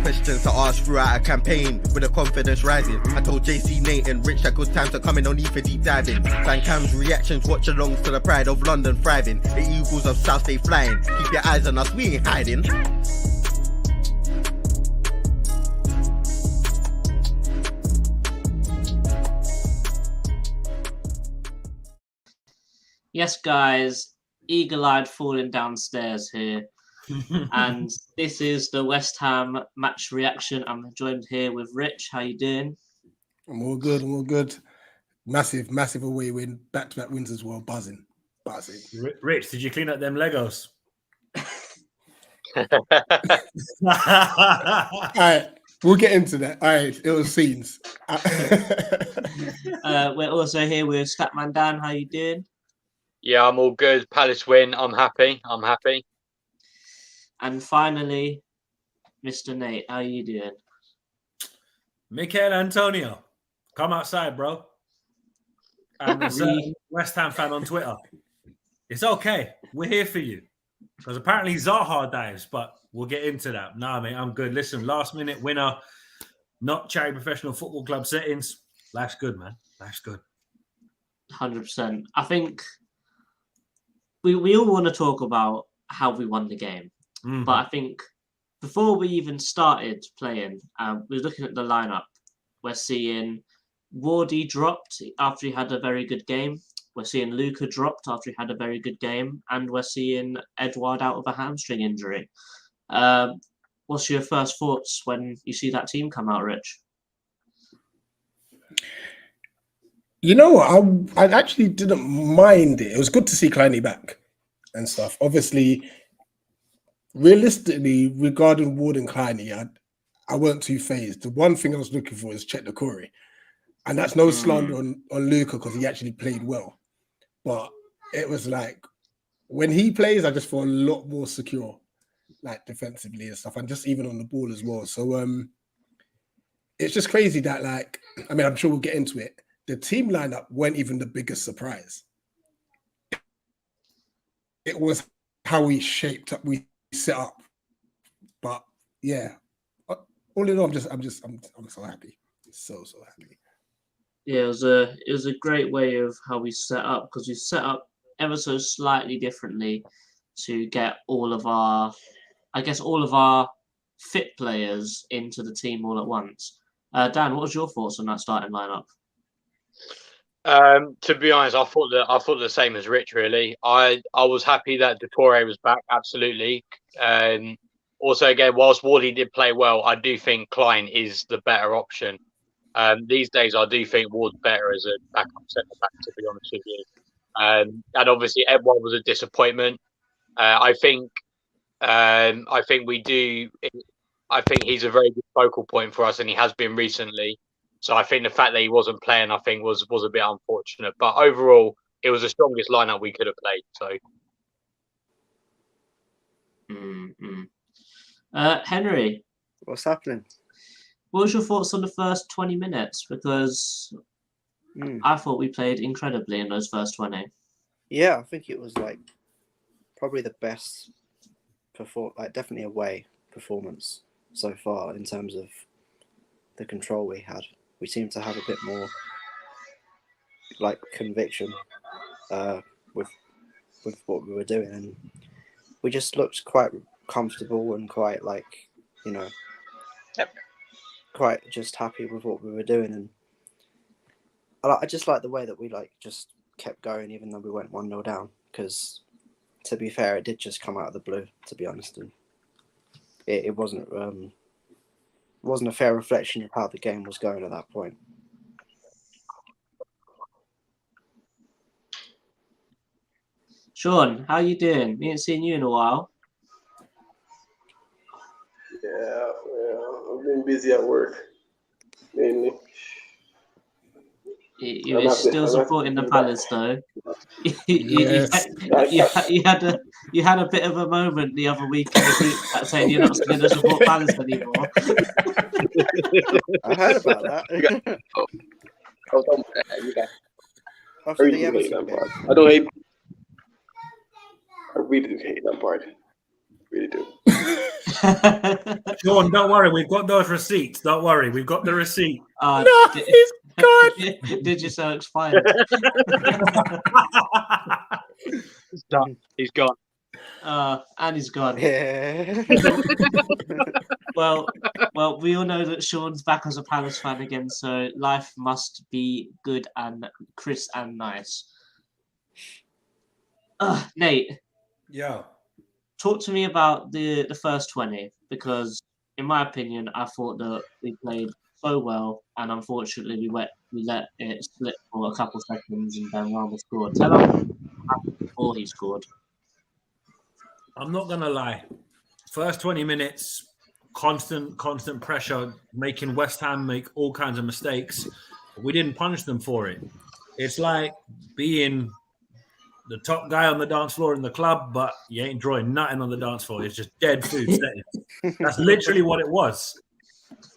Questions to ask throughout a campaign with the confidence rising. I told JC, Nate and Rich that good times are coming, no need for deep diving. Fan cams, reactions, watch alongs to the pride of London thriving. The Eagles of South stay flying. Keep your eyes on us, we ain't hiding. Yes, guys, eagle-eyed falling downstairs here. And this is the West Ham match reaction. I'm joined here with Rich. How you doing? I'm all good. I'm all good. Massive away win. Back-to-back wins as well. Buzzing. Rich, did you clean up them Legos? All right, we'll get into that. All right, it was scenes. We're also here with Scatman Dan. How you doing? Yeah, I'm all good. Palace win. I'm happy. And finally, Mr. Nate, how you doing? Mikel Antonio, come outside, bro. And there's a West Ham fan on Twitter. It's okay. We're here for you. Because apparently Zaha dives, but we'll get into that. Nah, mate, I'm good. Listen, last minute winner, not charity professional football club settings. Life's good, man. Life's good. 100%. I think we all want to talk about how we won the game. Mm-hmm. But I think before we even started playing, we're looking at the lineup. We're seeing Wardy dropped after he had a very good game. We're seeing Luca dropped after he had a very good game. And we're seeing Edouard out of a hamstring injury. What's your first thoughts when you see that team come out, Rich? You know what? I actually didn't mind it. It was good to see Kleiny back and stuff. Obviously, realistically, regarding Ward and Kleiny, I weren't too phased. The one thing I was looking for is Chet Corey. And that's no slander on Luca because he actually played well. But it was like, when he plays, I just feel a lot more secure, like defensively and stuff, and just even on the ball as well. So it's just crazy that, like, I mean, I'm sure we'll get into it. The team lineup weren't even the biggest surprise. It was how we shaped up, we set up. But yeah, all in all, I'm so happy. So happy. Yeah, it was a great way of how we set up, because we set up ever so slightly differently to get all of our fit players into the team all at once. Dan, what was your thoughts on that starting lineup? To be honest, I thought the same as Rich. Really, I was happy that Doucouré was back. Absolutely. Also, again, whilst Wardy did play well, I do think Klein is the better option. These days, I do think Ward's better as a backup centre back. To be honest with you, and obviously Edouard was a disappointment. I think we do. I think he's a very good focal point for us, and he has been recently. So I think the fact that he wasn't playing, I think, was a bit unfortunate. But overall, it was the strongest lineup we could have played. So, Henry, what's happening? What was your thoughts on the first 20 minutes? Because I thought we played incredibly in those first 20. Yeah, I think it was like probably the best definitely away performance so far in terms of the control we had. We seemed to have a bit more like conviction with what we were doing, and we just looked quite comfortable and quite quite just happy with what we were doing. And I just like the way that we just kept going even though we went 1-0 down, because to be fair, it did just come out of the blue, to be honest, and it wasn't a fair reflection of how the game was going at that point. Sean, how you doing? We ain't seen you in a while. Yeah, I've been busy at work, mainly. You're still supporting the Palace, though. Yes. You had a bit of a moment the other week in the group chat saying you're not going to support Palace anymore. I heard about that. Oh, don't you guys. After I the really do hate Everton that game. part. I don't hate. I really do hate that part. Really do. Sean, don't worry. We've got those receipts. Don't worry. We've got the receipt. No, he's gone. Did you so expired? He's done. He's gone. And he's gone. Yeah. Well, we all know that Sean's back as a Palace fan again, so life must be good and crisp and nice. Nate, Yeah. talk to me about the first 20, because in my opinion, I thought that we played so well, and unfortunately we let it slip for a couple seconds, and then Rama scored. Tell us what happened before he scored. I'm not gonna lie. First 20 minutes, constant pressure, making West Ham make all kinds of mistakes. We didn't punish them for it. It's like being the top guy on the dance floor in the club, but you ain't drawing nothing on the dance floor. It's just dead food settings. That's literally what it was.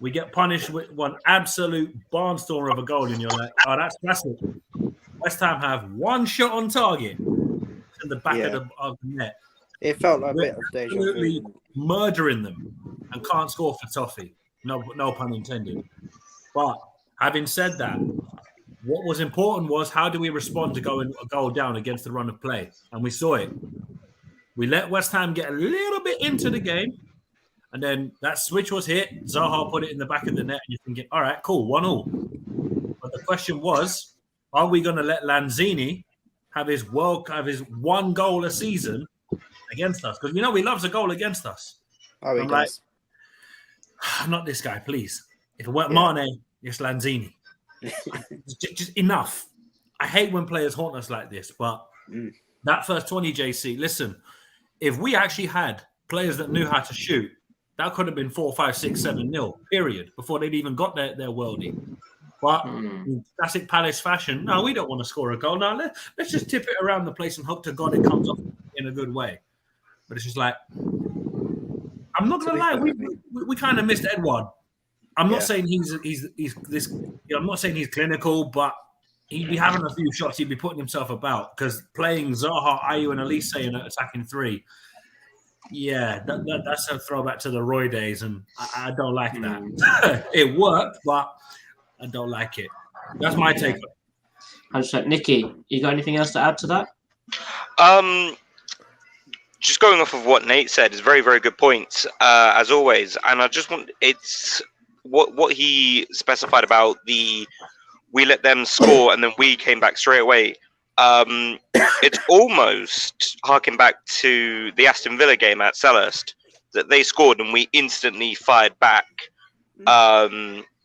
We get punished with one absolute barnstormer of a goal, and you're like, oh, that's classic. West Ham have one shot on target in the back of the net. It felt like a bit of deja Absolutely vu. murdering them and can't score for toffee. No pun intended. But having said that, what was important was how do we respond to going a goal down against the run of play? And we saw it. We let West Ham get a little bit into the game, and then that switch was hit. Zaha put it in the back of the net, and you're thinking, all right, cool, 1-1. But the question was, are we going to let Lanzini have his one goal a season against us? Because he loves a goal against us. Oh, he I'm does. like, not this guy, please. If it weren't Mane, it's Lanzini. just enough. I hate when players haunt us like this, but that first 20, JC, listen, if we actually had players that knew how to shoot, that could have been 4, 5, 6, 7-0, period, before they'd even got their worldie. But in classic Palace fashion, no, we don't want to score a goal. Now let's just tip it around the place and hope to God it comes off in a good way. But it's just like, I'm not gonna lie, we kind of missed Edouard. I'm not saying he's this. I'm not saying he's clinical, but he'd be having a few shots. He'd be putting himself about, because playing Zaha, Ayew, and Elise in an attacking three. Yeah, that's a throwback to the Roy days, and I don't like that. It worked, but I don't like it. That's my take on it. Nicky, you got anything else to add to that? Just going off of what Nate said is very, very good points, as always. And I just want what he specified about we let them score and then we came back straight away. It's almost harking back to the Aston Villa game at Selhurst, that they scored and we instantly fired back,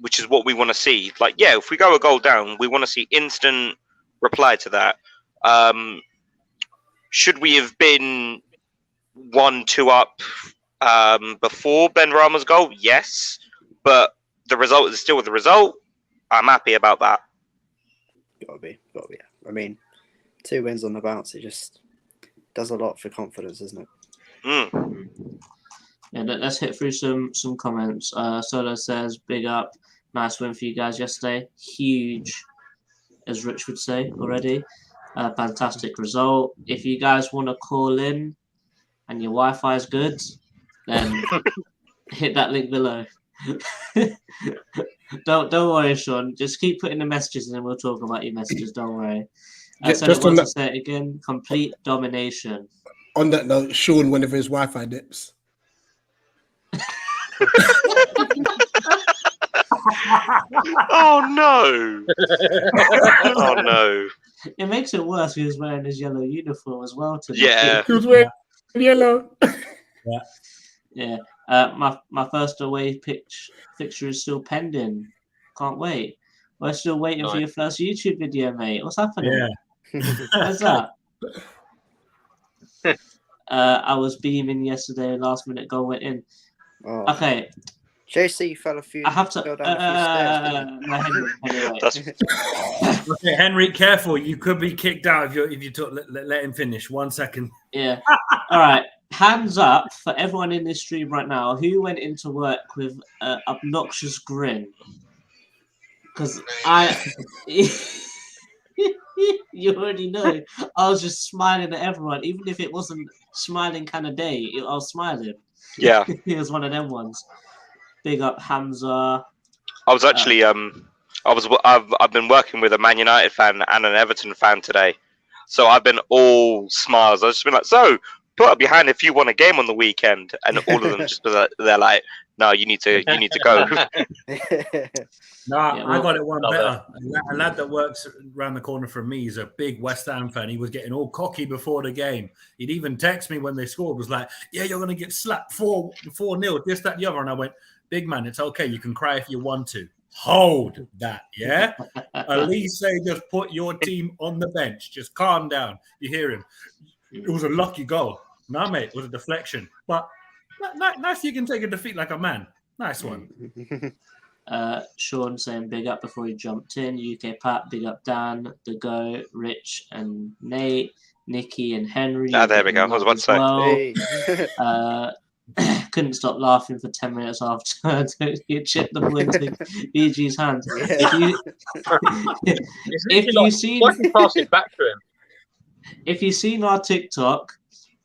which is what we want to see. Like, yeah, if we go a goal down, we want to see instant reply to that. Should we have been 1-2 up before Ben Rama's goal? Yes, but the result is still the result. I'm happy about that. Gotta be. I mean, 2 wins on the bounce, it just does a lot for confidence, doesn't it? Yeah, let's hit through some comments. Solo says, big up, nice win for you guys yesterday. Huge, as Rich would say already. Fantastic result. If you guys want to call in and your Wi-Fi is good, then hit that link below. Don't worry, Sean. Just keep putting the messages in and we'll talk about your messages. Don't worry. So I want to say it again, complete domination. On that note, Sean, whenever his Wi-Fi dips. Oh no! Oh no! It makes it worse. He was wearing his yellow uniform as well. Yeah. He was wearing yellow. Yeah. My first away fixture is still pending. Can't wait. We're still waiting for your first YouTube video, mate. What's happening? Yeah. What's that? I was beaming yesterday. Last minute goal went in. Oh. Okay. JC fell a few. I have to. fell down a few stairs, didn't No, Henry, wait. That's Okay, Henry, careful. You could be kicked out if you took. Let him finish. 1 second. Yeah. All right. Hands up for everyone in this stream right now. Who went into work with an obnoxious grin? Because you already know. I was just smiling at everyone, even if it wasn't smiling kind of day. I was smiling. yeah. It was one of them ones. Big up Hamza. I was actually I've been working with a Man United fan and an Everton fan today, so I've been all smiles. I've just been like, so put up your hand if you want a game on the weekend, and all of them just they're like, no, you need to go. Nah, Yeah, I got it one love better. A lad that works around the corner from me is a big West Ham fan. He was getting all cocky before the game. He'd even text me when they scored, was like, yeah, you're going to get slapped 4-0, this, that, the other. And I went, big man, it's okay. You can cry if you want to. Hold that, yeah? Elise, just put your team on the bench. Just calm down. You hear him. It was a lucky goal. Nah, mate, it was a deflection. But nice you can take a defeat like a man. Nice one. Sean saying big up before he jumped in. UK Pat, big up Dan, The Go, Rich and Nate, Nicky and Henry. There we go. I was about to say. Couldn't stop laughing for 10 minutes after you chipped the ball into BG's hand. If you've seen our TikTok,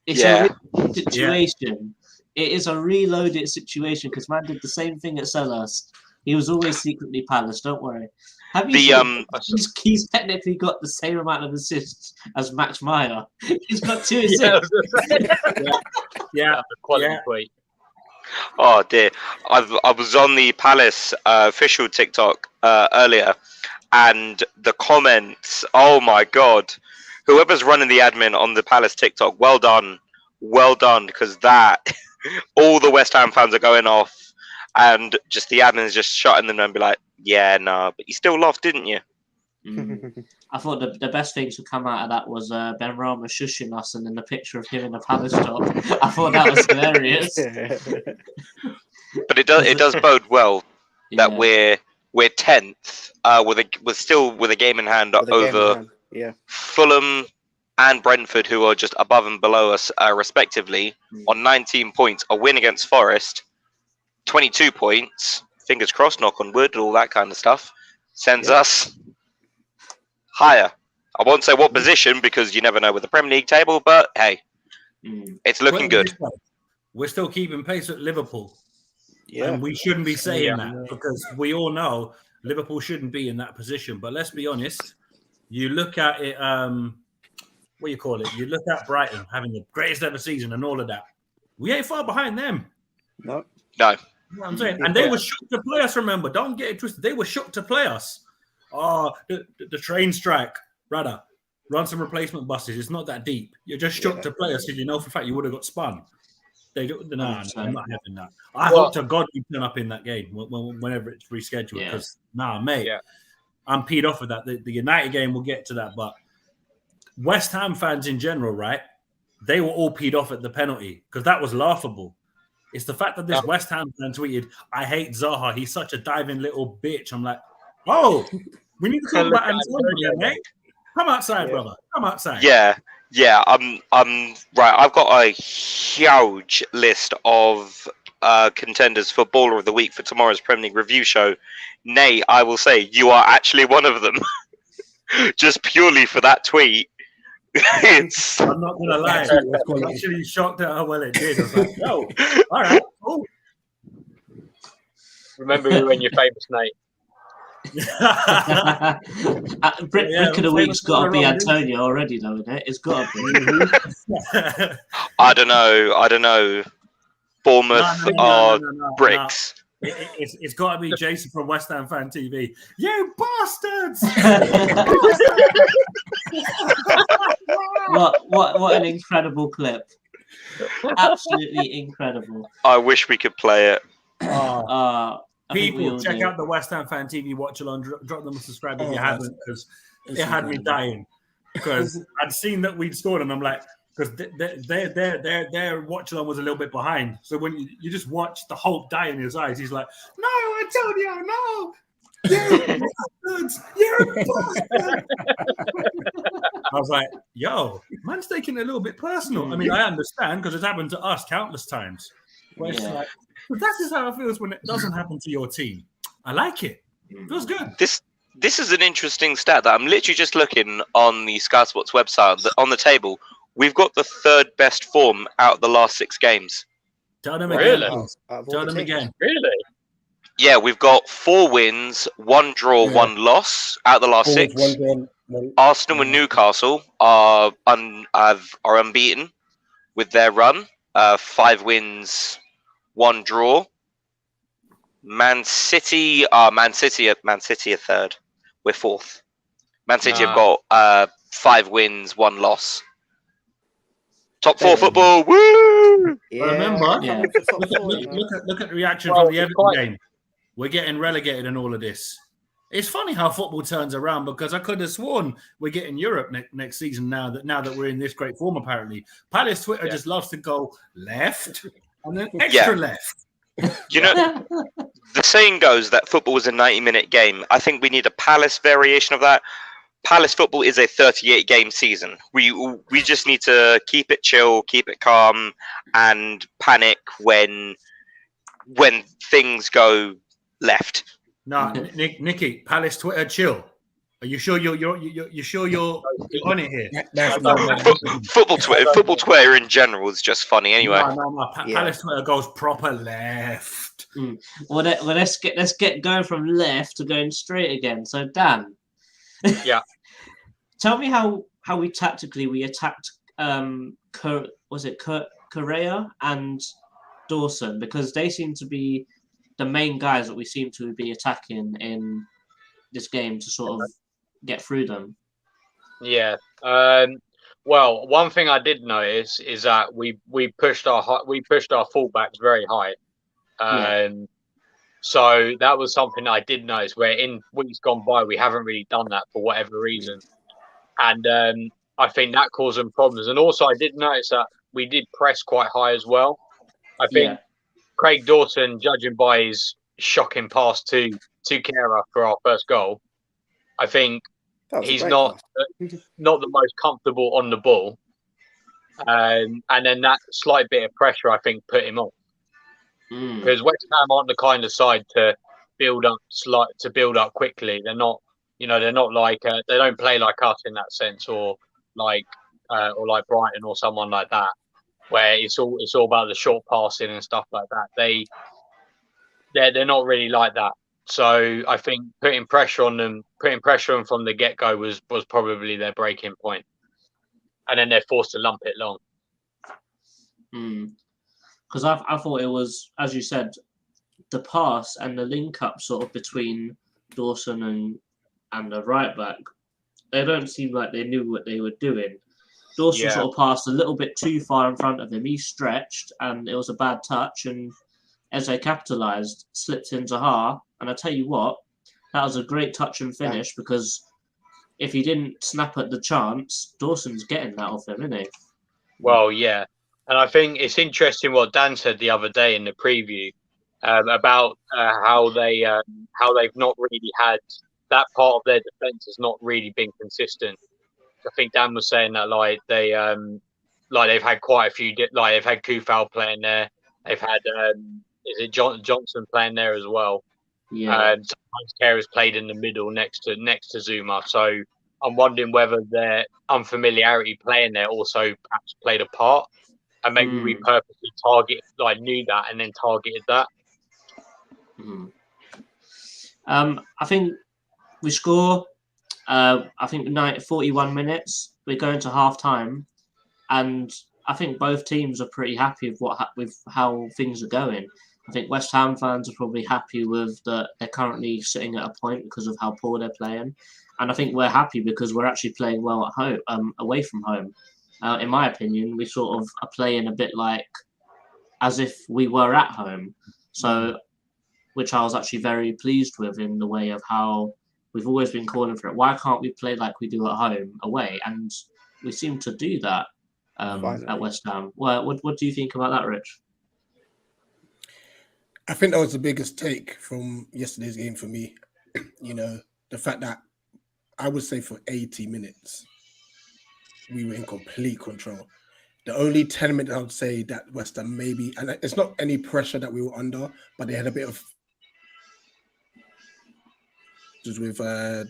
it's a situation. It is a reloaded situation because man did the same thing at Selhurst. He was always secretly Palace. Don't worry. Have you seen, he's technically got the same amount of assists as Max Meyer. He's got 2 assists. Yeah. Quality tweet. Oh dear, I was on the Palace official TikTok earlier, and the comments. Oh my god, whoever's running the admin on the Palace TikTok, well done, because that all the West Ham fans are going off. And just the admin is just shutting them and be like, yeah, no, but you still laughed, didn't you? I thought the best thing to come out of that was Ben Rama shushing us and then the picture of him in the Palace top. I thought that was hilarious. But it does bode well that we're 10th with a game in hand over Fulham and Brentford, who are just above and below us respectively on 19 points. A win against Forest. 22 points, fingers crossed, knock on wood, all that kind of stuff, sends us higher. I won't say what position because you never know with the Premier League table, but hey, it's looking good. We're still keeping pace at Liverpool. Yeah. And we shouldn't be saying that because we all know Liverpool shouldn't be in that position. But let's be honest, you look at it, what do you call it? You look at Brighton having the greatest ever season and all of that. We ain't far behind them. No. You know what I'm saying? And they were shook to play us, remember. Don't get it twisted. They were shook to play us. Oh, the train strike. Rather, run some replacement buses. It's not that deep. You're just shook to play us because you know for a fact you would have got spun. I'm not having that. I hope to God we turn up in that game whenever it's rescheduled because, mate, I'm peed off with that. The United game, we'll get to that. But West Ham fans in general, right, they were all peed off at the penalty because that was laughable. It's the fact that this West Ham fan tweeted, I hate Zaha. He's such a diving little bitch. I'm like, oh, we need to talk about Antonio, mate. Come outside, brother. Come outside. Yeah. I'm right. I've got a huge list of contenders for Baller of the Week for tomorrow's Premier League review show. Nay, I will say you are actually one of them. Just purely for that tweet. I'm not gonna lie. I'm actually shocked at how well it did. I was like, "Yo, all right, cool." Remember me when you're famous, Nate. Brick of the Week's got to be Antonio already, though, isn't it? It's got to be. I don't know. Bournemouth are bricks. It's got to be Jason from West Ham Fan TV. You bastards! What an incredible clip! Absolutely incredible. I wish we could play it. People, check out the West Ham Fan TV watch along. Drop them a subscribe if you haven't, because it had me dying. Because I'd seen that we'd scored, and I'm like, because their watch along was a little bit behind. So when you just watch the hope die in his eyes, he's like, "No, Antonio, no, you're bastards, you're bastards." I was like, "Yo, man's taking it a little bit personal." I mean, I understand because it's happened to us countless times. But it's like, but that is how it feels when it doesn't happen to your team. I like it. Feels good. This is an interesting stat that I'm literally just looking on the Sky Sports website on the table. We've got the third best form out of the last 6 games. Tell them Really? again. Tell them again. Really? Yeah, we've got 4 wins, 1 draw, 1 loss out of the last 6. Arsenal and Newcastle are unbeaten with their run. 5 wins, 1 draw. Man City are third. We're 4th. Man City have got 5 wins, 1 loss. Top 4 football. Woo! Yeah, Remember, look at the reaction from the Everton game. We're getting relegated and all of this. It's funny how football turns around because I could have sworn we're getting Europe next season now that we're in this great form. Apparently, Palace Twitter just loves to go left and then extra left. You know, the saying goes that football is a 90-minute game. I think we need a Palace variation of that. Palace football is a 38-game season. We just need to keep it chill, keep it calm, and panic when things go left. No, Nicky, Palace Twitter, chill. Are you sure you're on it here? Football Twitter in general is just funny anyway. No. Palace Twitter goes proper left. Well, let's get going from left to going straight again. So Dan, tell me how we tactically attacked Correa and Dawson, because they seem to be the main guys that we seem to be attacking in this game to sort of get through them. Yeah. Well, one thing I did notice is that we pushed our fullbacks very high. So that was something I did notice, where in weeks gone by we haven't really done that for whatever reason, and I think that caused some problems. And also I did notice that we did press quite high as well. I think Craig Dawson, judging by his shocking pass to Kera for our first goal, I think he's not the most comfortable on the ball, and then that slight bit of pressure I think put him off. Because West Ham aren't the kind of side to build up quickly. They're not, they're not like they don't play like us in that sense, or like Brighton or someone like that, where it's all about the short passing and stuff like that. They're not really like that. So I think putting pressure on them from the get go was probably their breaking point, and then they're forced to lump it long. Because I thought it was, as you said, the pass and the link up sort of between Dawson and the right back. They don't seem like they knew what they were doing. Dawson sort of passed a little bit too far in front of him. He stretched, and it was a bad touch. And Eze capitalised, slipped into Ha. And I tell you what, that was a great touch and finish, because if he didn't snap at the chance, Dawson's getting that off him, isn't he? Well, yeah. And I think it's interesting what Dan said the other day in the preview about how they've not really had that part of their defence has not really been consistent. I think Dan was saying that they've had quite a few, they've had Kufal playing there, they've had is it Johnson playing there as well. Yeah. Sometimes Kera's played in the middle next to Zuma. So I'm wondering whether their unfamiliarity playing there also perhaps played a part. And maybe we purposely knew that and then targeted that. I think we score. I think 41 minutes. We go into half time, and I think both teams are pretty happy with how things are going. I think West Ham fans are probably happy with that they're currently sitting at a point because of how poor they're playing, and I think we're happy because we're actually playing well at home, away from home. In my opinion, we sort of are playing a bit like as if we were at home. So, which I was actually very pleased with in the way of how we've always been calling for it. Why can't we play like we do at home away? And we seem to do that. at West Ham. What do you think about that, Rich? I think that was the biggest take from yesterday's game for me. You know, the fact that I would say for 80 minutes, we were in complete control. The only 10 minutes I would say that West Ham maybe, and it's not any pressure that we were under, but they had a bit of with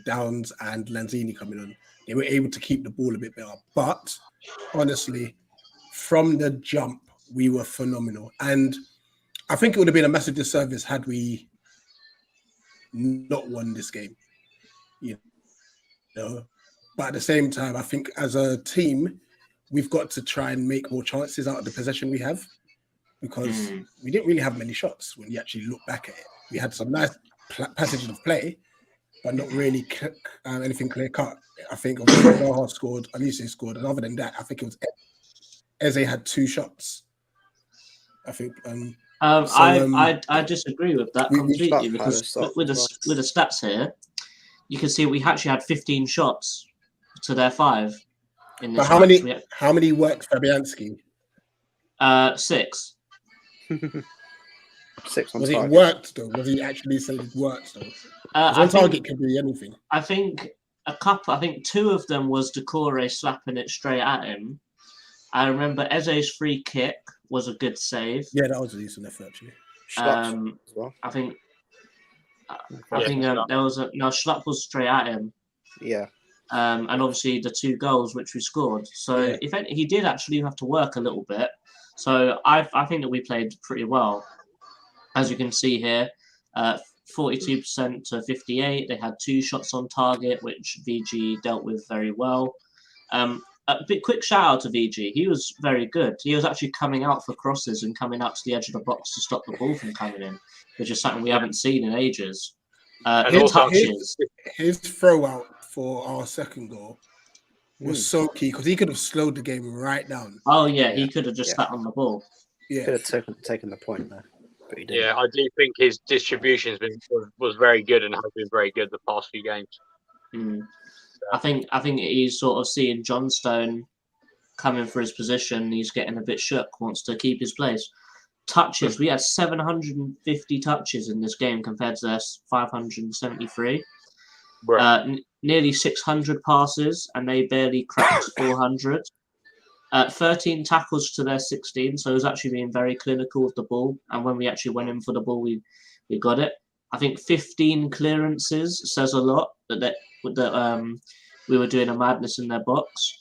Downs and Lanzini coming on. They were able to keep the ball a bit better. But honestly, from the jump, we were phenomenal. And I think it would have been a massive disservice had we not won this game. You know, but at the same time, I think as a team, we've got to try and make more chances out of the possession we have, because we didn't really have many shots when you actually look back at it. We had some nice passages of play, but not really anything clear cut. I think Zaha scored, Olise scored, and other than that, I think it was Eze had 2 shots. I think. I disagree with that completely, because with the stats here, you can see we actually had 15 shots to their 5 in this. But how many worked Fabianski? 6. 6 on was target. It worked though? Was he actually saying it worked though? On target could be anything. I think 2 of them was Decore slapping it straight at him. I remember Eze's free kick was a good save. Yeah, that was a decent effort actually. As well. I think there was Schlupp was straight at him. Yeah. And obviously the 2 goals which we scored. So he did actually have to work a little bit. So I think that we played pretty well. As you can see here, 42% to 58. They had 2 shots on target, which VG dealt with very well. A quick shout out to VG. He was very good. He was actually coming out for crosses and coming out to the edge of the box to stop the ball from coming in, which is something we haven't seen in ages. His throw out for our second goal was so key, because he could have slowed the game right down. Oh yeah, he could have just sat on the ball. Yeah, could have taken the point there, but he didn't. Yeah, I do think his distribution was very good and has been very good the past few games. I think he's sort of seeing Johnstone coming for his position. He's getting a bit shook, wants to keep his place. Touches, we had 750 touches in this game compared to their 573. Nearly 600 passes, and they barely cracked 400. 13 tackles to their 16, so it was actually being very clinical with the ball. And when we actually went in for the ball, we got it. I think 15 clearances says a lot that we were doing a madness in their box.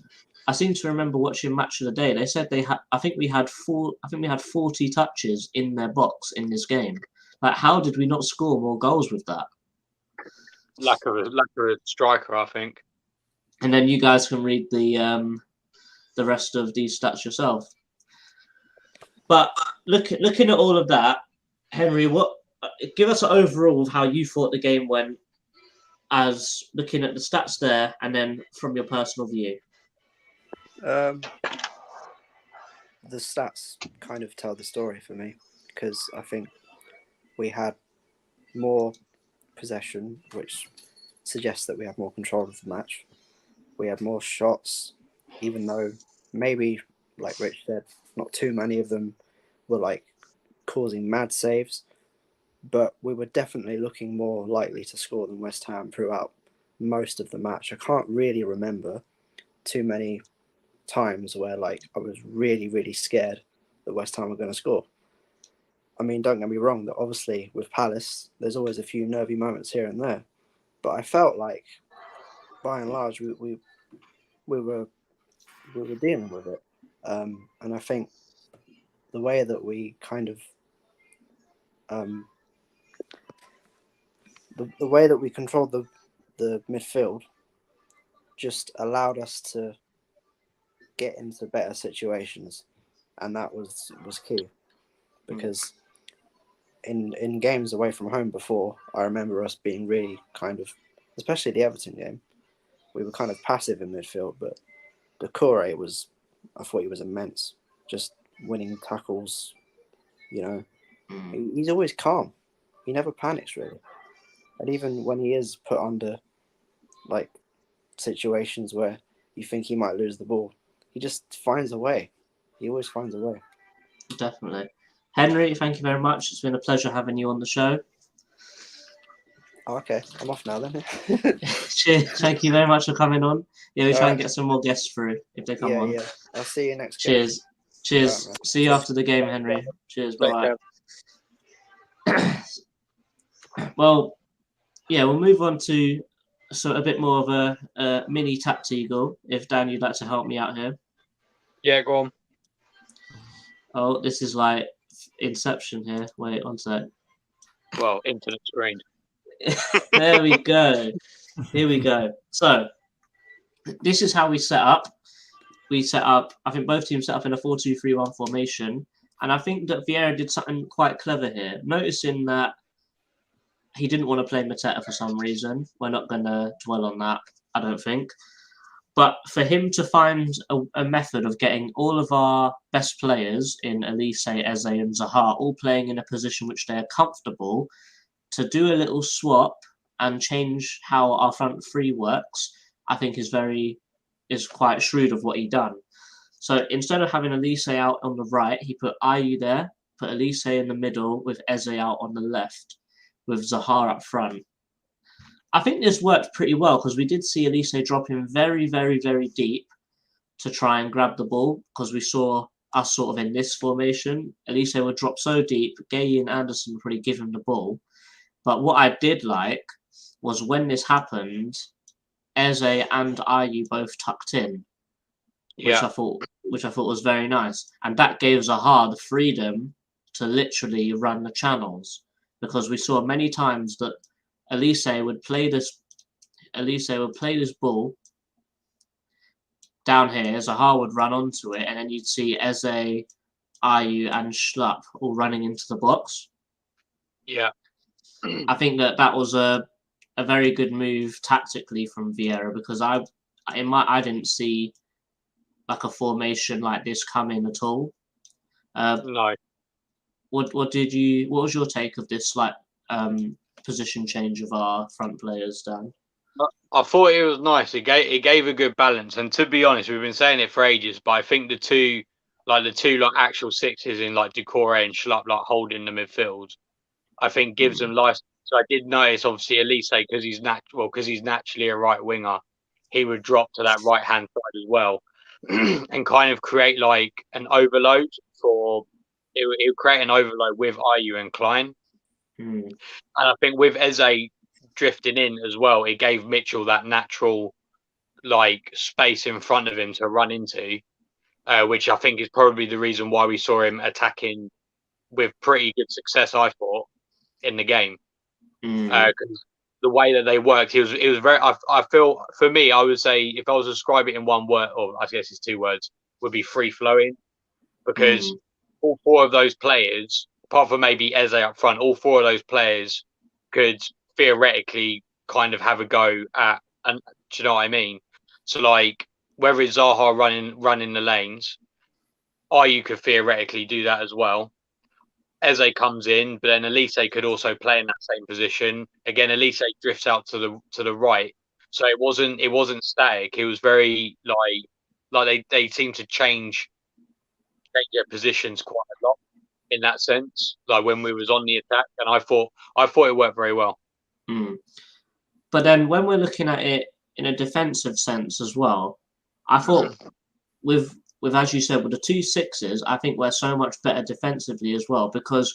I seem to remember watching Match of the Day. They said they had. I think we had 40 touches in their box in this game. Like, how did we not score more goals with that? Lack of a striker, I think. And then you guys can read the rest of these stats yourself. But looking at all of that, Henry, give us an overall of how you thought the game went, as looking at the stats there, and then from your personal view. The stats kind of tell the story for me, because I think we had more possession, which suggests that we had more control of the match. We had more shots, even though maybe, like Rich said, not too many of them were like causing mad saves, but we were definitely looking more likely to score than West Ham throughout most of the match. I can't really remember too many times where like I was really, really scared that West Ham were going to score. I mean, don't get me wrong, that obviously with Palace, there's always a few nervy moments here and there, but I felt like by and large we were dealing with it, and I think the way that we kind of the way that we controlled the midfield just allowed us to get into better situations, and that was key, because in games away from home before, I remember us being really kind of, especially the Everton game, we were kind of passive in midfield, but Decore I thought he was immense, just winning tackles, you know. He's always calm. He never panics really. And even when he is put under like situations where you think he might lose the ball, he just finds a way. He always finds a way. Definitely. Henry, thank you very much. It's been a pleasure having you on the show. Oh, okay, I'm off now then. Cheers. Thank you very much for coming on. Yeah, we try Alright. and get some more guests through if they come on. Yeah. I'll see you next game. Cheers. Cheers. Alright, man. See you after the game, Henry. Cheers. Take Bye bye. Well, yeah, we'll move on to a bit more of a mini tactical. If Dan, you'd like to help me out here. Yeah, go on. Oh, this is like Inception here. Wait, one sec. Well, infinite screen. There we go. Here we go. So, this is how we set up. I think both teams set up in a 4-2-3-1 formation. And I think that Vieira did something quite clever here, noticing that he didn't want to play Mateta for some reason. We're not going to dwell on that, I don't think. But for him to find a method of getting all of our best players in Olise, Eze, and Zaha all playing in a position which they're comfortable, to do a little swap and change how our front three works, I think is quite shrewd of what he done. So instead of having Olise out on the right, he put Ayew there, put Olise in the middle with Eze out on the left, with Zaha up front. I think this worked pretty well because we did see Olise drop in very, very, very deep to try and grab the ball because we saw us sort of in this formation. Olise would drop so deep, Gay and Anderson would probably give him the ball. But what I did like was when this happened, Eze and Ayew both tucked in, which I thought was very nice. And that gave Zaha the freedom to literally run the channels because we saw many times that Olise would play this ball down here, Zaha would run onto it, and then you'd see Eze, Ayew, and Schlupp all running into the box. Yeah. I think that was a very good move tactically from Vieira because I didn't see like a formation like this coming at all. No. What was your take of this position change of our front players, Dan? I thought it was nice. It gave a good balance. And to be honest, we've been saying it for ages, but I think the two actual sixes in like Decore and Schlupp holding the midfield, I think gives them license. So I did notice obviously Olise because he's naturally a right winger, he would drop to that right hand side as well, and kind of create like an overload it would create an overload with Ayew and Klein. And I think with Eze drifting in as well, it gave Mitchell that natural like space in front of him to run into, which I think is probably the reason why we saw him attacking with pretty good success, I thought, in the game. Because the way that they worked, it was very. I feel for me, I would say if I was to describe it in one word, or I guess it's two words, would be free flowing, because all four of those players, apart from maybe Eze up front, all four of those players could theoretically kind of have a go at, and do you know what I mean? So like whether it's Zaha running the lanes, Ayew could theoretically do that as well. Eze comes in, but then Olise could also play in that same position. Again, Olise drifts out to the right, so it wasn't static. It was very like they seemed to change their positions quite a lot in that sense. Like when we was on the attack, and I thought it worked very well. But then when we're looking at it in a defensive sense as well, I thought with as you said, with the 2 6s, I think we're so much better defensively as well, because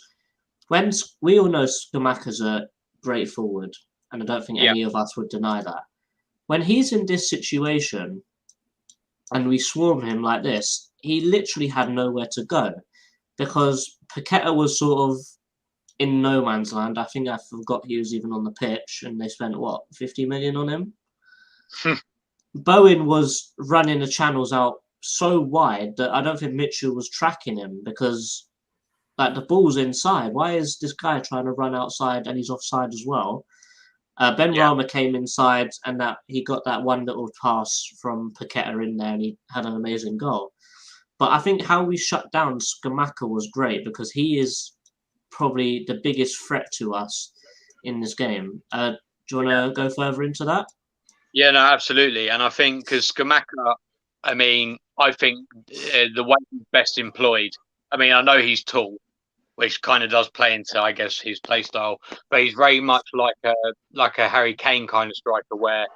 when we all know Scamacca's a great forward, and I don't think any of us would deny that. When he's in this situation and we swarm him like this, he literally had nowhere to go, because Paqueta was sort of in no man's land. I think I forgot he was even on the pitch, and they spent 50 million on him. Bowen was running the channels out so wide that I don't think Mitchell was tracking him, because like the ball's inside. Why is this guy trying to run outside and he's offside as well? Ben Rama came inside, and that he got that one little pass from Paqueta in there, and he had an amazing goal. But I think how we shut down Scamacca was great, because he is probably the biggest threat to us in this game. Do you want to go further into that? Yeah, no, absolutely. And I think because Scamacca, I mean, I think the way he's best employed. I mean, I know he's tall, which kind of does play into, I guess, his play style. But he's very much like a Harry Kane kind of striker, where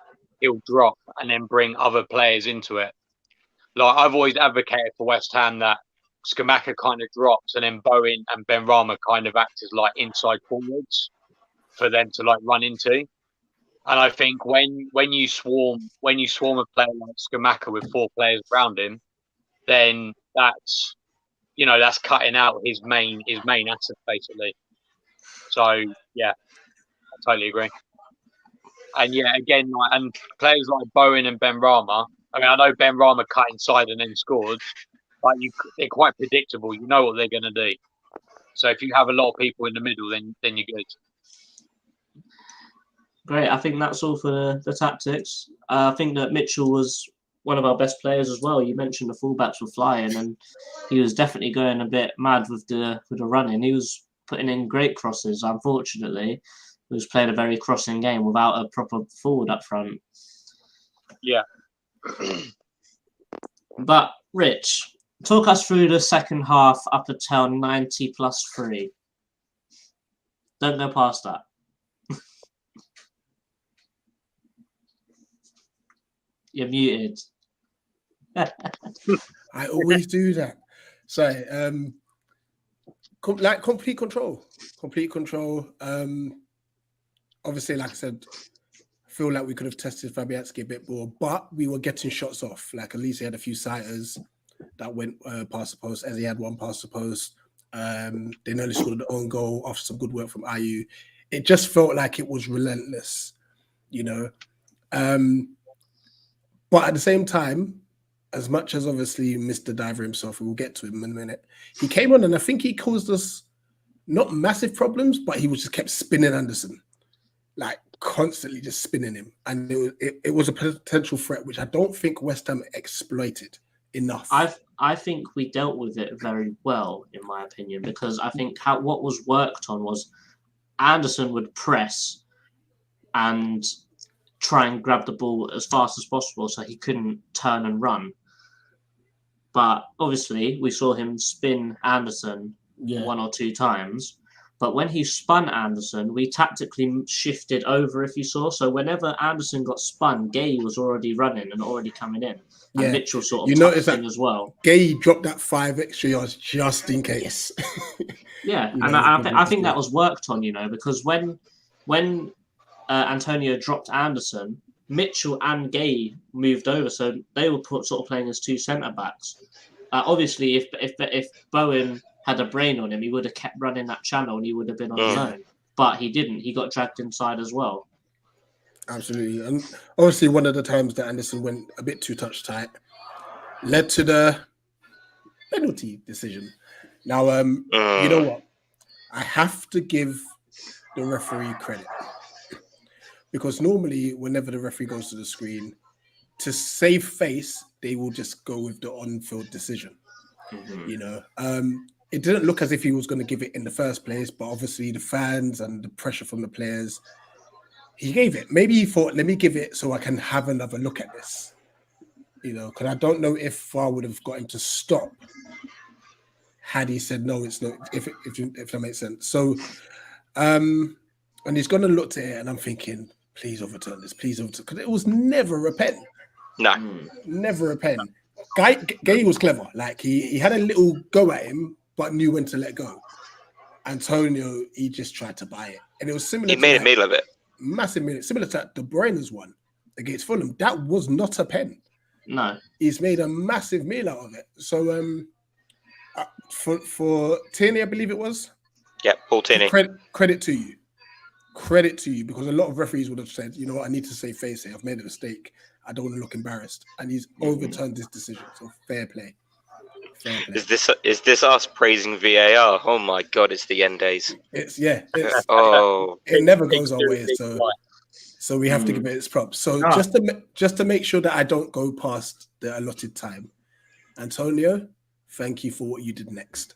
he'll drop and then bring other players into it. Like I've always advocated for West Ham that Skamaka kind of drops, and then Bowen and Benrahma kind of act as like inside forwards for them to like run into. And I think when you swarm a player like Skamaka with 4 players around him, then that's cutting out his main asset basically. So yeah, I totally agree. And yeah, again, and players like Bowen and Benrahma. I mean, I know Benrahma cut inside and then scored, but they're quite predictable. You know what they're going to do. So if you have a lot of people in the middle, then you're good. Great. I think that's all for the tactics. I think that Mitchell was one of our best players as well. You mentioned the fullbacks were flying, and he was definitely going a bit mad with the running. He was putting in great crosses. Unfortunately, he was playing a very crossing game without a proper forward up front. Yeah. But Rich, talk us through the second half up until 90 plus 3. Don't go past that. You're muted. I always do that. Sorry. Complete control. Obviously, like I said, I feel like we could have tested Fabianski a bit more, but we were getting shots off. Like at least he had a few sighters that went past the post, as he had one past the post. They nearly scored their own goal after some good work from Ayew. It just felt like it was relentless, you know. But at the same time, as much as obviously Mr. Diver himself, we'll get to him in a minute, he came on and I think he caused us not massive problems, but he was just kept spinning Anderson, like constantly just spinning him. And it was a potential threat, which I don't think West Ham exploited enough. I think we dealt with it very well, in my opinion, because I think what was worked on was Anderson would press and try and grab the ball as fast as possible so he couldn't turn and run. But obviously, we saw him spin Anderson 1 or 2 times. But when he spun Anderson, we tactically shifted over, if you saw. So whenever Anderson got spun, Gay was already running and already coming in. And Mitchell sort of tucked in as well. Gay dropped that 5 extra yards just in case. Yeah, and I think that was worked on, because when Antonio dropped Anderson, Mitchell and Gay moved over, so they were sort of playing as 2 centre backs. Obviously, if Bowen had a brain on him, he would have kept running that channel and he would have been on his own. But he didn't. He got dragged inside as well. Absolutely. And obviously, one of the times that Anderson went a bit too touch tight led to the penalty decision. Now, you know what? I have to give the referee credit. Because normally, whenever the referee goes to the screen, to save face, they will just go with the on-field decision. It didn't look as if he was going to give it in the first place, but obviously the fans and the pressure from the players, he gave it. Maybe he thought, let me give it so I can have another look at this. Because I don't know if I would have got him to stop had he said, no, it's not, if that makes sense. So, and he's going to look at it and I'm thinking, please overturn this, because it was never a pen. No. Never a pen. Gay was clever. Like he had a little go at him, but knew when to let go. Antonio, he just tried to buy it. And it was similar. He made a meal of it. Massive meal. Similar to De Bruyne's one against Fulham. That was not a pen. No. He's made a massive meal out of it. So for Tierney, I believe it was. Yeah, Paul Tierney. Credit to you. Credit to you, because a lot of referees would have said, you know what, I need to save face here. I've made a mistake. I don't want to look embarrassed. And he's overturned this decision. So fair play. Is this us praising VAR? Oh my God, it's the end days. It never goes our way. So we have to give it its props. So just to make sure that I don't go past the allotted time, Antonio, thank you for what you did next.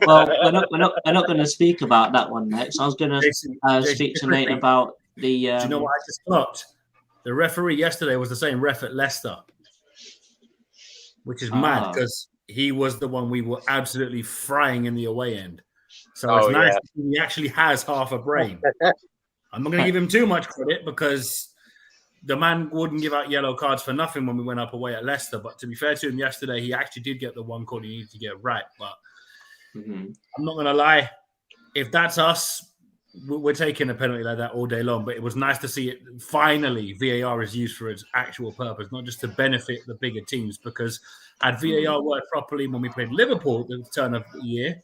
Well, we're not going to speak about that one next. I was going to speak to Nate about the. Do you know what I just thought? The referee yesterday was the same ref at Leicester. which is mad because he was the one we were absolutely frying in the away end. So it's nice that he actually has half a brain. I'm not going to give him too much credit because the man wouldn't give out yellow cards for nothing when we went up away at Leicester. But to be fair to him, yesterday he actually did get the one call he needed to get right. But I'm not going to lie, if that's us, we're taking a penalty like that all day long. But it was nice to see it. Finally, VAR is used for its actual purpose, not just to benefit the bigger teams. Because had VAR worked properly when we played Liverpool at the turn of the year,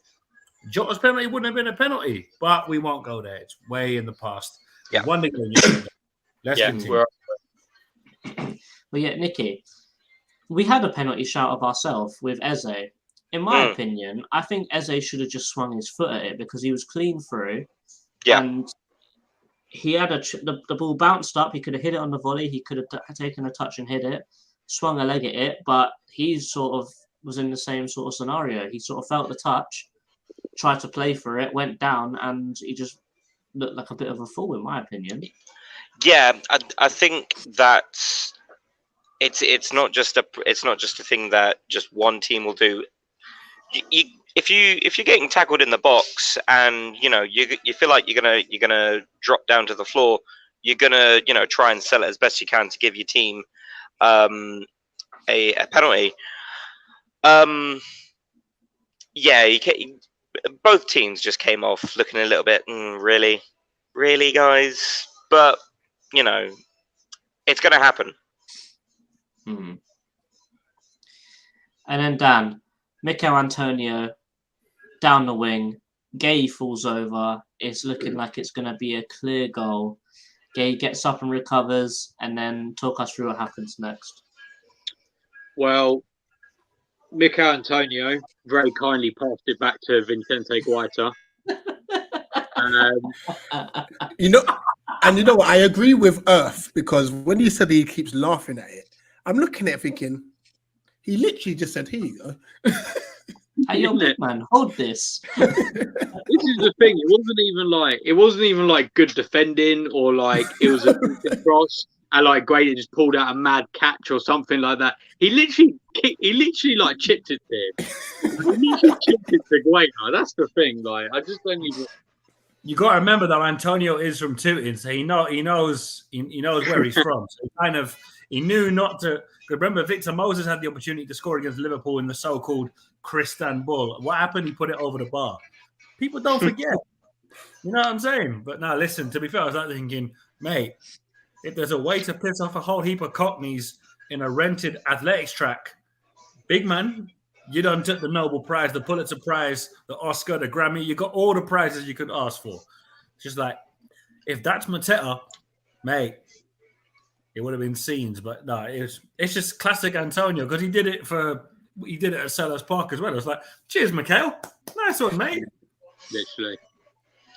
Jota's penalty wouldn't have been a penalty. But we won't go there. It's way in the past. Yeah. One day Let's continue. Well, yeah, Nicky, we had a penalty shout of ourselves with Eze. In my opinion, I think Eze should have just swung his foot at it because he was clean through. Yeah. And he had the ball bounced up. He could have hit it on the volley. He could have taken a touch and hit it, swung a leg at it. But he sort of was in the same sort of scenario. He sort of felt the touch, tried to play for it, went down, and he just looked like a bit of a fool, in my opinion. Yeah, I think that it's not just a thing that just one team will do. If you're getting tackled in the box and you feel like you're gonna drop down to the floor, you're gonna try and sell it as best you can to give your team a penalty. Both teams just came off looking a little bit really guys, but it's gonna happen. And then Dan, Mikel Antonio down the wing. Gay falls over. It's looking like it's going to be a clear goal. Gay gets up and recovers, and then talk us through what happens next. Well, Mikel Antonio very kindly passed it back to Vicente Guaita. You know what? I agree with Earth because when he said he keeps laughing at it, I'm looking at it thinking, he literally just said, "Here you go." Hey, yo, big man, hold this. This is the thing. It wasn't even like good defending or like it was a cross and like Grady just pulled out a mad catch or something like that. He literally like chipped it to him. He literally chipped it to Guaita. That's the thing. Like I just don't even. You got to remember though, Antonio is from Tooting, so he knows where he's from. So he knew not to. Remember, Victor Moses had the opportunity to score against Liverpool in the so-called Cristanbul. What happened? He put it over the bar. People don't forget. You know what I'm saying? But now, listen, to be fair, I was like thinking, mate, if there's a way to piss off a whole heap of cockneys in a rented athletics track, big man, you done took the Nobel Prize, the Pulitzer Prize, the Oscar, the Grammy. You got all the prizes you could ask for. It's just like, if that's Mateta, mate, it would have been scenes, but no, it's just classic Antonio because he did it at Selhurst Park as well. It was like, cheers, Mikel. Nice one, mate. Literally.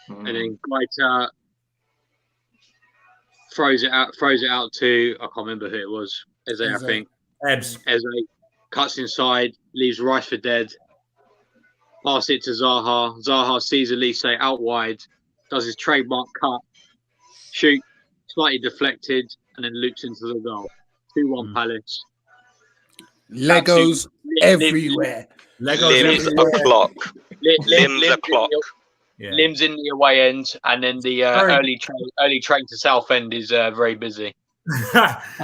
And then Guaita throws it out to, I can't remember who it was. Eze, I think. Eze cuts inside, leaves Rice for dead. Pass it to Zaha. Zaha sees Elise out wide, does his trademark cut, shoot, slightly deflected, and then loops into the goal. 2-1 Palace. Legos everywhere. Limbs a clock. Limbs a clock. Yeah. Limbs in the away end, and then the early train to Southend is very busy.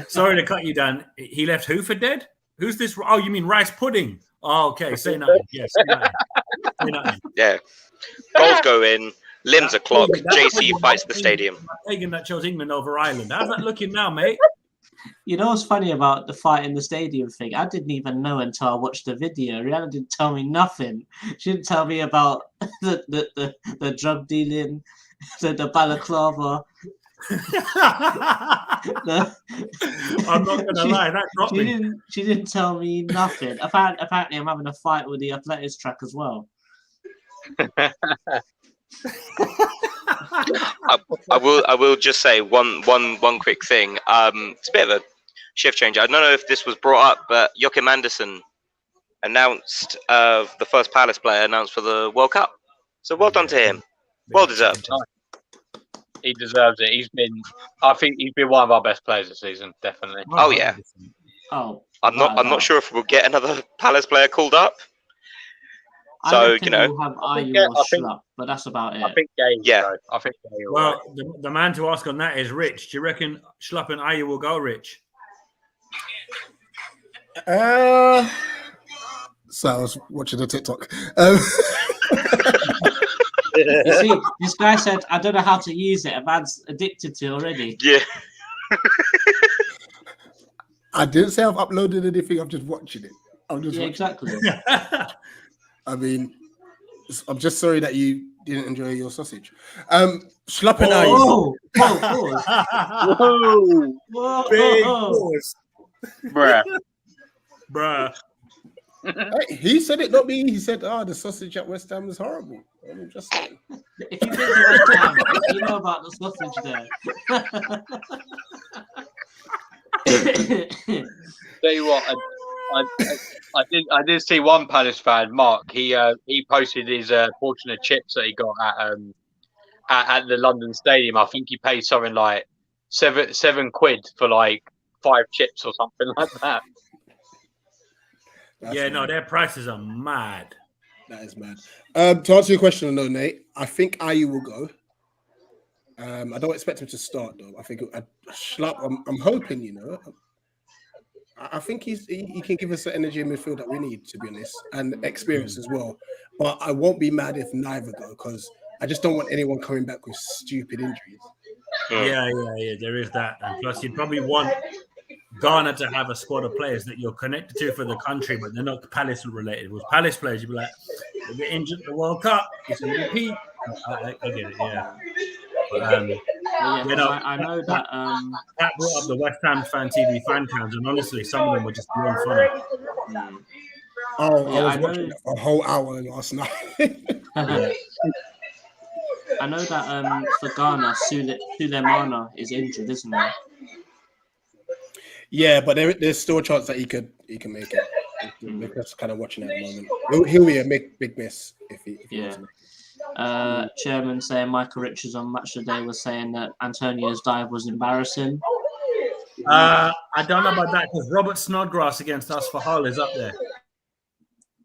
Sorry to cut you, Dan. He left who for dead? Who's this? Oh, you mean rice pudding? Oh, okay. Say nothing. Yes. Yeah. Goals go in. Limbs a clock. JC fights the stadium. Pagan that chose England over Ireland. How's that looking now, mate? You know what's funny about the fight in the stadium thing? I didn't even know until I watched the video. Rihanna didn't tell me nothing. She didn't tell me about the drug dealing, the balaclava. I'm not gonna lie, that got me. She didn't tell me nothing. Apparently, I'm having a fight with the athletics track as well. I will just say one quick thing. It's a bit of a shift change. I don't know if this was brought up, but Joachim Andersen announced the first Palace player announced for the World Cup. So well done to him. Well deserved. He deserves it. I think he's been one of our best players this season, definitely. Oh yeah. Oh, I'm not sure if we'll get another Palace player called up. I So, reckon we'll have Ayew or Schlupp, but that's about it. I think Gay. Yeah. I think Gay. Well, the man to ask on that is Rich. Do you reckon Schlupp and Ayew will go, Rich? So I was watching the TikTok. You see, this guy said, I don't know how to use it. A man's addicted to it already. Yeah. I didn't say I've uploaded anything. I'm just watching it. I'm just watching exactly. I mean, I'm just sorry that you didn't enjoy your sausage. Schlupp and Ayew. Whoa. Big pause. Bruh. Hey, he said it, not me. He said, the sausage at West Ham was horrible. I'm just saying. If you think West Ham, you know about the sausage there. Tell you what, I did see one Palace fan, Mark. He posted his portion of chips that he got at the London Stadium. I think he paid something like £7 for like 5 chips or something like that. That's No, their prices are mad. That is mad. To answer your question, though, Nate, I think Ayew will go. I don't expect him to start, though. I think Schlupp, I'm hoping, I think he can give us the energy in midfield that we need, to be honest, and experience as well. But I won't be mad if neither go, because I just don't want anyone coming back with stupid injuries. Yeah. There is that. And plus, you'd probably want Ghana to have a squad of players that you're connected to for the country, but they're not Palace related. If it was Palace players, you'd be like, they get injured at the World Cup, it's a repeat. I get it, yeah. But, I know that that brought up the West Ham fan TV fan counts, and honestly, some of them were just beyond funny. I was watching a whole hour last night. I know that for Ghana, Sulemana is injured, isn't he? Yeah, but there's still a chance that he can make it. We're just kind of watching it at the moment. He'll be a big miss if he wants to. Chairman saying Michael Richards on Match of the Day was saying that Antonio's dive was embarrassing. I don't know about that because Robert Snodgrass against us for Hull is up there.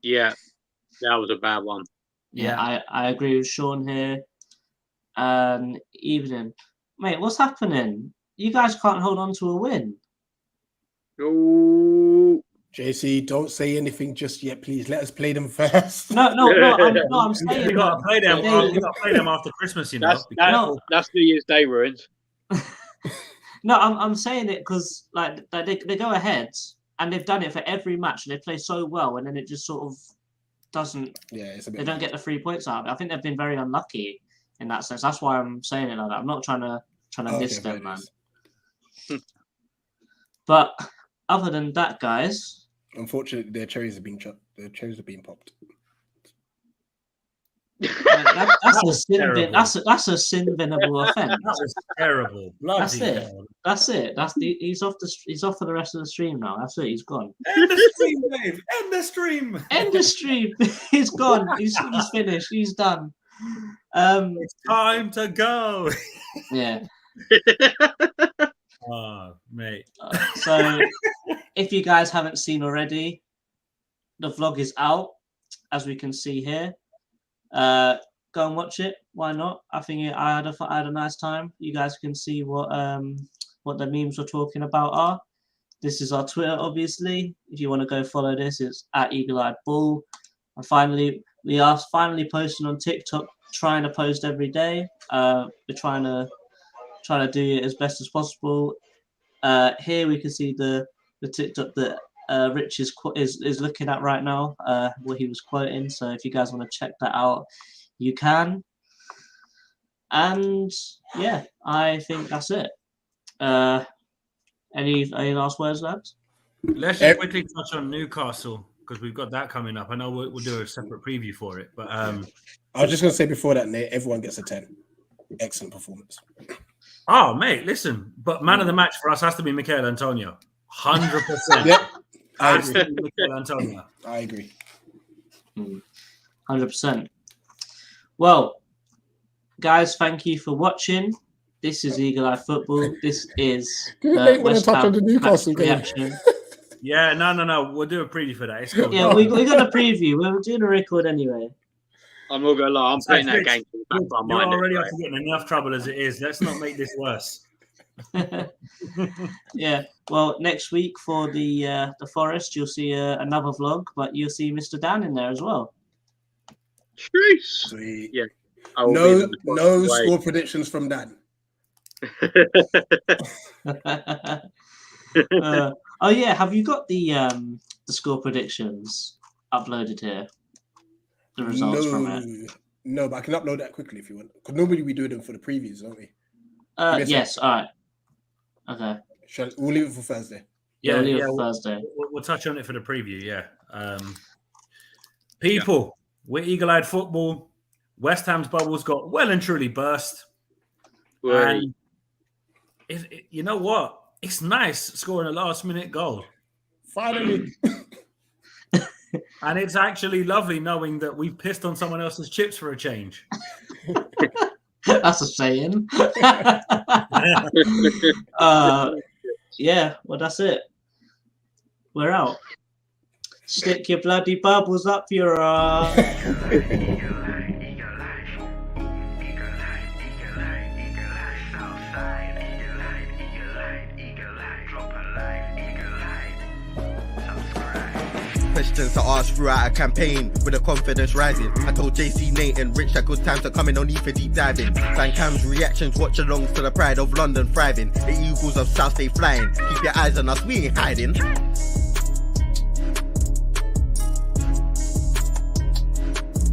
Yeah, that was a bad one. Yeah. I agree with Sean here. Evening, mate, what's happening? You guys can't hold on to a win. Oh, JC, don't say anything just yet, please. Let us play them first. No, I'm saying we got to play them. We got to play them after Christmas, That's New Year's Day ruined. No, I'm saying it because like they go ahead and they've done it for every match and they play so well, and then it just sort of doesn't. Yeah, it's a bit. They don't get the 3 points out of it. I think they've been very unlucky in that sense. That's why I'm saying it like that. I'm not trying to diss them, man. But other than that, guys, unfortunately, their cherries have been chopped. Their cherries have been popped. That's a sin bin. That's a sin binable offence. That was terrible. That's it. That's it. He's off for the rest of the stream now. That's it. He's gone. End the stream, Dave. End the stream. End the stream. He's gone. He's finished. He's done. It's time to go. Yeah. Oh, mate. So, if you guys haven't seen already, the vlog is out, as we can see here. Go and watch it. Why not? I think I had a nice time. You guys can see what the memes we're talking about are. This is our Twitter, obviously. If you want to go follow this, it's at Eagle Eyed Bull. And finally, we are finally posting on TikTok, trying to post every day. We're trying to do it as best as possible. Here we can see the TikTok that Rich is looking at right now, what he was quoting. So if you guys want to check that out, you can. And yeah, I think that's it. Any last words, lads? Let's just quickly touch on Newcastle because we've got that coming up. I know we'll do a separate preview for it, but I was just gonna say before that, Nate, everyone gets a 10. Excellent performance. Oh, mate, listen, but man of the match for us has to be Mikel Antonio. 100%. Yep. Mikel Antonio. I agree. 100%. Well, guys, thank you for watching. This is Eagle Eye Football. This is Nate want to touch on the Newcastle game. reaction. Yeah, no. We'll do a preview for that. It's cool. Yeah, we got a preview. We're doing a record anyway. I'm not gonna lie. I'm putting that Rich, game to the back of my You're mind. already anyway. off getting enough trouble as it is. Let's not make this worse. Yeah. Well, next week for the Forest, you'll see another vlog, but you'll see Mr. Dan in there as well. Jeez. Sweet. Yeah. I will be in No the score predictions from Dan. Oh yeah, have you got the score predictions uploaded here? The results from it. No, but I can upload that quickly if you want. Because normally we do them for the previews, don't we? Yes. All right. Okay. We'll leave it for Thursday. Yeah, we'll leave it for Thursday. We'll touch on it for the preview. Yeah. People, we're Eagle-Eyed Football. West Ham's bubbles got well and truly burst. And you know what? It's nice scoring a last-minute goal. Finally. And it's actually lovely knowing that we've pissed on someone else's chips for a change. That's a saying. Yeah, well, that's it. We're out. Stick your bloody bubbles up your Questions to ask throughout a campaign with the confidence rising. I told JC, Nate and Rich that good times are coming, no need for deep diving. Van Cam's reactions, watch along to the pride of London thriving. The Eagles of South stay flying. Keep your eyes on us, we ain't hiding.